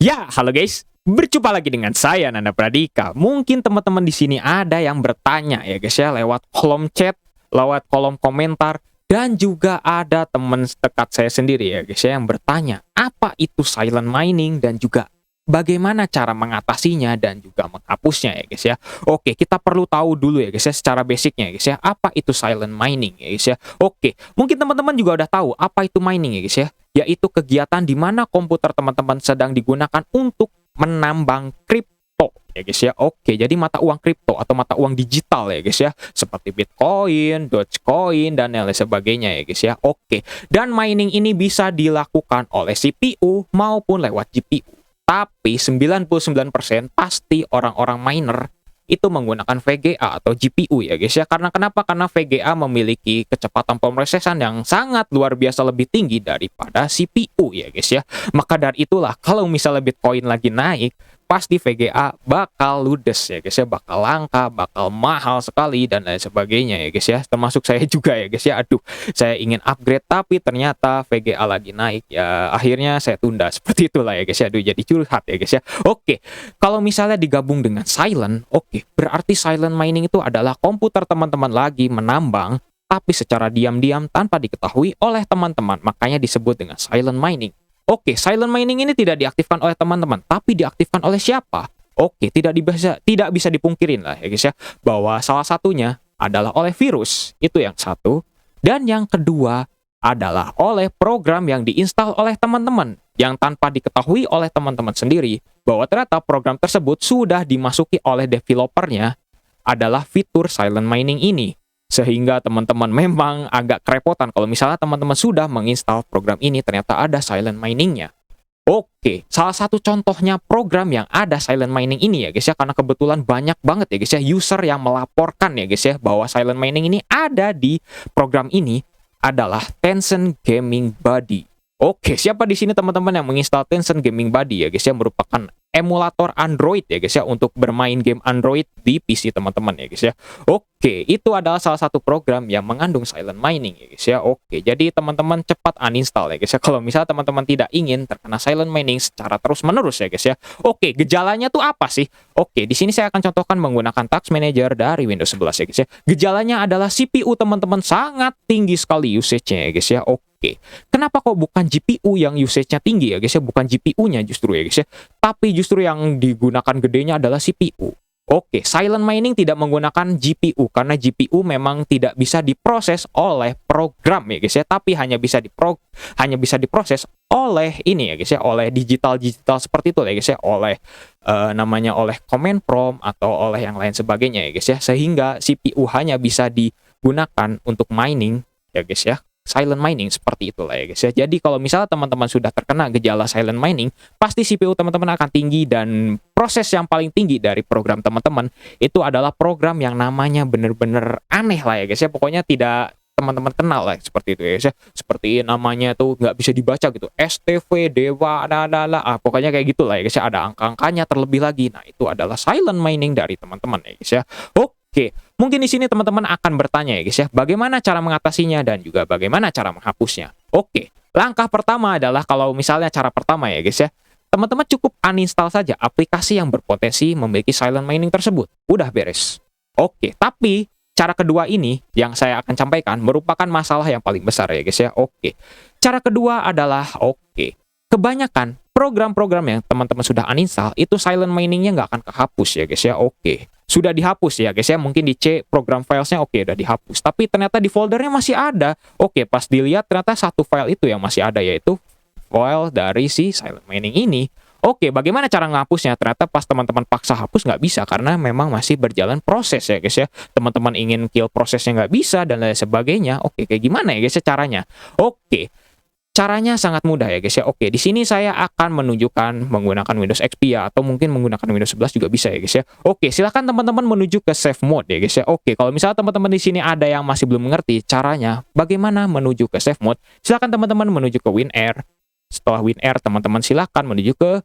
Ya, halo guys. Berjumpa lagi dengan saya Nanda Pradika. Mungkin teman-teman di sini ada yang bertanya ya guys ya lewat kolom chat, lewat kolom komentar, dan juga ada teman dekat saya sendiri ya guys ya yang bertanya, apa itu silent mining dan juga bagaimana cara mengatasinya dan juga menghapusnya ya guys ya. Oke, kita perlu tahu dulu ya guys ya secara basicnya ya guys ya, apa itu silent mining ya guys ya. Oke, mungkin teman-teman juga udah tahu apa itu mining ya guys ya, yaitu kegiatan di mana komputer teman-teman sedang digunakan untuk menambang kripto ya guys ya. Oke, jadi mata uang kripto atau mata uang digital ya guys ya, seperti Bitcoin, Dogecoin dan lain sebagainya ya guys ya. Oke, dan mining ini bisa dilakukan oleh CPU maupun lewat GPU. Tapi 99% pasti orang-orang miner itu menggunakan VGA atau GPU ya guys ya. Karena kenapa? Karena VGA memiliki kecepatan pemrosesan yang sangat luar biasa lebih tinggi daripada CPU ya guys ya. Maka dari itulah kalau misalnya Bitcoin lagi naik, pasti VGA bakal ludes ya guys ya, bakal langka, bakal mahal sekali dan lain sebagainya ya guys ya. Termasuk saya juga ya guys ya. Aduh, saya ingin upgrade tapi ternyata VGA lagi naik ya. Akhirnya saya tunda seperti itulah ya guys ya. Aduh, jadi curhat ya guys ya. Oke, kalau misalnya digabung dengan silent, oke, berarti silent mining itu adalah komputer teman-teman lagi menambang tapi secara diam-diam tanpa diketahui oleh teman-teman. Makanya disebut dengan silent mining. Oke, silent mining ini tidak diaktifkan oleh teman-teman, tapi diaktifkan oleh siapa? Oke, tidak bisa dipungkirin lah ya guys ya, bahwa salah satunya adalah oleh virus, itu yang satu. Dan yang kedua adalah oleh program yang diinstal oleh teman-teman, yang tanpa diketahui oleh teman-teman sendiri, bahwa ternyata program tersebut sudah dimasuki oleh developernya adalah fitur silent mining ini. Sehingga teman-teman memang agak kerepotan kalau misalnya teman-teman sudah menginstal program ini ternyata ada silent miningnya. Oke, salah satu contohnya program yang ada silent mining ini ya guys ya, karena kebetulan banyak banget ya guys ya user yang melaporkan ya guys ya bahwa silent mining ini ada di program ini adalah Tencent Gaming Buddy. Oke, siapa di sini teman-teman yang menginstal Tencent Gaming Buddy ya guys ya, merupakan emulator Android ya guys ya untuk bermain game Android di PC teman-teman ya guys ya. Oke, itu adalah salah satu program yang mengandung silent mining ya guys ya. Oke, jadi teman-teman cepat uninstall ya guys ya kalau misalnya teman-teman tidak ingin terkena silent mining secara terus-menerus ya guys ya. Oke, gejalanya tuh apa sih? Oke, di sini saya akan contohkan menggunakan Task Manager dari Windows 11 ya guys ya. Gejalanya adalah CPU teman-teman sangat tinggi sekali usage-nya ya guys ya. Oke, kenapa kok bukan GPU yang usage-nya tinggi ya guys ya, bukan GPU-nya justru ya guys ya, tapi justru yang digunakan gedenya adalah CPU. Oke, silent mining tidak menggunakan GPU karena GPU memang tidak bisa diproses oleh program ya guys ya, tapi hanya bisa diproses oleh ini ya guys ya, oleh digital seperti itu ya guys ya, oleh oleh command prompt atau oleh yang lain sebagainya ya guys ya, sehingga CPU hanya bisa digunakan untuk mining ya guys ya. Silent mining seperti itulah ya guys ya. Jadi kalau misalnya teman-teman sudah terkena gejala silent mining, pasti CPU teman-teman akan tinggi dan proses yang paling tinggi dari program teman-teman itu adalah program yang namanya bener-bener aneh lah ya guys ya. Pokoknya tidak teman-teman kenal lah seperti itu ya guys ya. Seperti namanya tuh nggak bisa dibaca gitu. STV Dewa pokoknya kayak gitulah ya guys ya. Ada angka-angkanya terlebih lagi. Nah, itu adalah silent mining dari teman-teman ya guys ya. Oke, mungkin di sini teman-teman akan bertanya ya guys ya, bagaimana cara mengatasinya dan juga bagaimana cara menghapusnya. Oke, langkah pertama adalah kalau misalnya cara pertama ya guys ya, teman-teman cukup uninstall saja aplikasi yang berpotensi memiliki silent mining tersebut. Udah beres. Oke, tapi cara kedua ini yang saya akan sampaikan merupakan masalah yang paling besar ya guys ya. Oke, cara kedua adalah kebanyakan program-program yang teman-teman sudah uninstall itu silent miningnya nggak akan kehapus ya guys ya. Oke, sudah dihapus ya guys ya, mungkin di C program filesnya oke udah dihapus, tapi ternyata di foldernya masih ada. Oke, pas dilihat ternyata satu file itu yang masih ada, yaitu file dari si silent mining ini. Oke, bagaimana cara ngapusnya? Ternyata pas teman-teman paksa hapus nggak bisa karena memang masih berjalan proses ya guys ya. Teman-teman ingin kill prosesnya nggak bisa dan lain sebagainya. Oke, kayak gimana ya guys ya caranya? Oke, caranya sangat mudah ya guys ya. Oke, di sini saya akan menunjukkan menggunakan Windows XP ya, atau mungkin menggunakan Windows 11 juga bisa ya guys ya. Oke, silahkan teman-teman menuju ke save mode ya guys ya. Oke, kalau misalnya teman-teman di sini ada yang masih belum mengerti caranya bagaimana menuju ke save mode, silahkan teman-teman menuju ke WinRAR. Setelah WinRAR, teman-teman silahkan menuju ke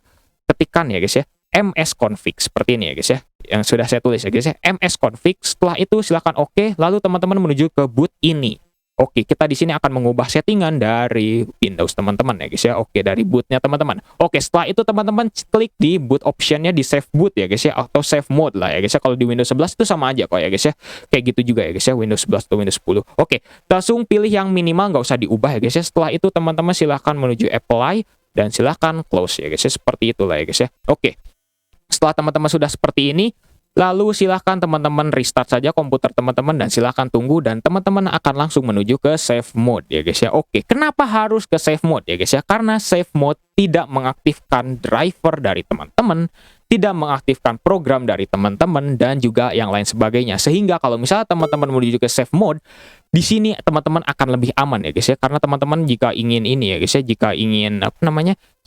ketikan ya guys ya, msconfig seperti ini ya guys ya, yang sudah saya tulis ya guys ya, msconfig. Setelah itu silahkan oke, lalu teman-teman menuju ke boot ini. Oke, kita di sini akan mengubah settingan dari Windows teman-teman ya guys ya. Oke, dari bootnya teman-teman. Oke, setelah itu teman-teman klik di boot optionnya di save boot ya guys ya, atau save mode lah ya guys ya. Kalau di Windows 11 itu sama aja kok ya guys ya. Kayak gitu juga ya guys ya, Windows 11 atau Windows 10. Oke, langsung pilih yang minimal, nggak usah diubah ya guys ya. Setelah itu teman-teman silahkan menuju apply dan silahkan close ya guys ya. Seperti itulah ya guys ya. Oke, setelah teman-teman sudah seperti ini, lalu silahkan teman-teman restart saja komputer teman-teman dan silahkan tunggu dan teman-teman akan langsung menuju ke save mode ya guys ya. Oke, kenapa harus ke save mode ya guys ya? Karena save mode tidak mengaktifkan driver dari teman-teman, tidak mengaktifkan program dari teman-teman dan juga yang lain sebagainya. Sehingga kalau misalnya teman-teman menuju ke save mode, di sini teman-teman akan lebih aman ya guys ya. Karena teman-teman jika ingin ini ya guys ya, jika ingin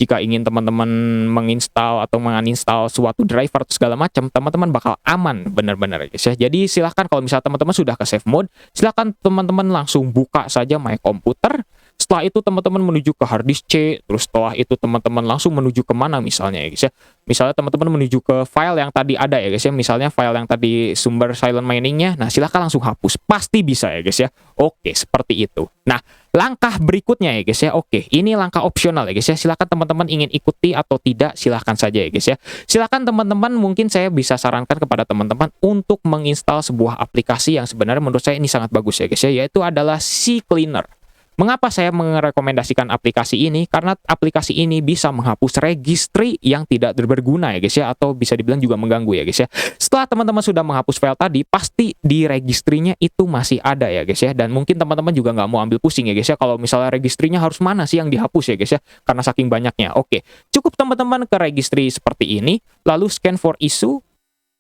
jika ingin teman-teman menginstal atau menginstal suatu driver atau segala macam, teman-teman bakal aman benar-benar ya guys ya. Jadi silahkan kalau misalnya teman-teman sudah ke save mode, silahkan teman-teman langsung buka saja My Computer. Setelah itu teman-teman menuju ke harddisk C, terus setelah itu teman-teman langsung menuju kemana misalnya ya guys ya. Misalnya teman-teman menuju ke file yang tadi ada ya guys ya, misalnya file yang tadi sumber silent miningnya, nah silahkan langsung hapus, pasti bisa ya guys ya. Oke, seperti itu. Nah, langkah berikutnya ya guys ya, oke, ini langkah opsional ya guys ya, silahkan teman-teman ingin ikuti atau tidak, silahkan saja ya guys ya. Silahkan teman-teman, mungkin saya bisa sarankan kepada teman-teman untuk menginstal sebuah aplikasi yang sebenarnya menurut saya ini sangat bagus ya guys ya, yaitu adalah CCleaner. Mengapa saya merekomendasikan aplikasi ini? Karena aplikasi ini bisa menghapus registry yang tidak berguna ya guys ya, atau bisa dibilang juga mengganggu ya guys ya. Setelah teman-teman sudah menghapus file tadi, pasti di registrinya itu masih ada ya guys ya. Dan mungkin teman-teman juga nggak mau ambil pusing ya guys ya, kalau misalnya registrinya harus mana sih yang dihapus ya guys ya, karena saking banyaknya. Oke, cukup teman-teman ke registry seperti ini, lalu scan for issue.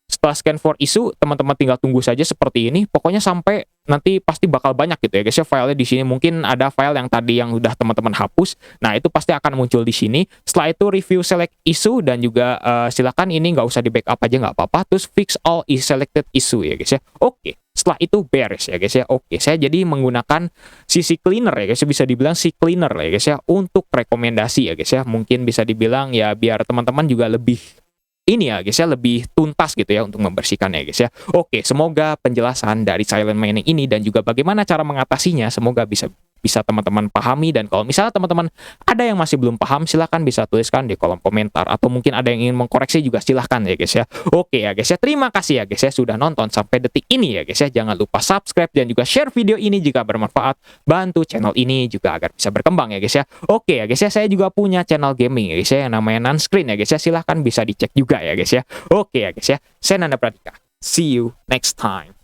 Setelah scan for issue, teman-teman tinggal tunggu saja seperti ini. Pokoknya sampai nanti pasti bakal banyak gitu ya guys ya filenya di sini. Mungkin ada file yang tadi yang udah teman-teman hapus. Nah, itu pasti akan muncul di sini. Setelah itu review select issue dan juga silakan ini nggak usah di backup aja nggak apa-apa. Terus fix all is selected issue ya guys ya. Oke. Setelah itu beres ya guys ya. Oke, saya jadi menggunakan CCleaner ya guys ya, bisa dibilang CCleaner ya guys ya untuk rekomendasi ya guys ya. Mungkin bisa dibilang ya biar teman-teman juga lebih ini ya guys ya, lebih tuntas gitu ya untuk membersihkannya guys ya. Oke, semoga penjelasan dari silent mining ini dan juga bagaimana cara mengatasinya semoga bisa teman-teman pahami. Dan kalau misalnya teman-teman ada yang masih belum paham, silahkan bisa tuliskan di kolom komentar, atau mungkin ada yang ingin mengkoreksi juga silahkan ya guys ya. Oke ya guys ya, terima kasih ya guys ya sudah nonton sampai detik ini ya guys ya. Jangan lupa subscribe dan juga share video ini jika bermanfaat, bantu channel ini juga agar bisa berkembang ya guys ya. Oke ya guys ya, saya juga punya channel gaming ya guys ya yang namanya Nanscreen ya guys ya, silahkan bisa dicek juga ya guys ya. Oke ya guys ya, saya Nanda Pradika, see you next time.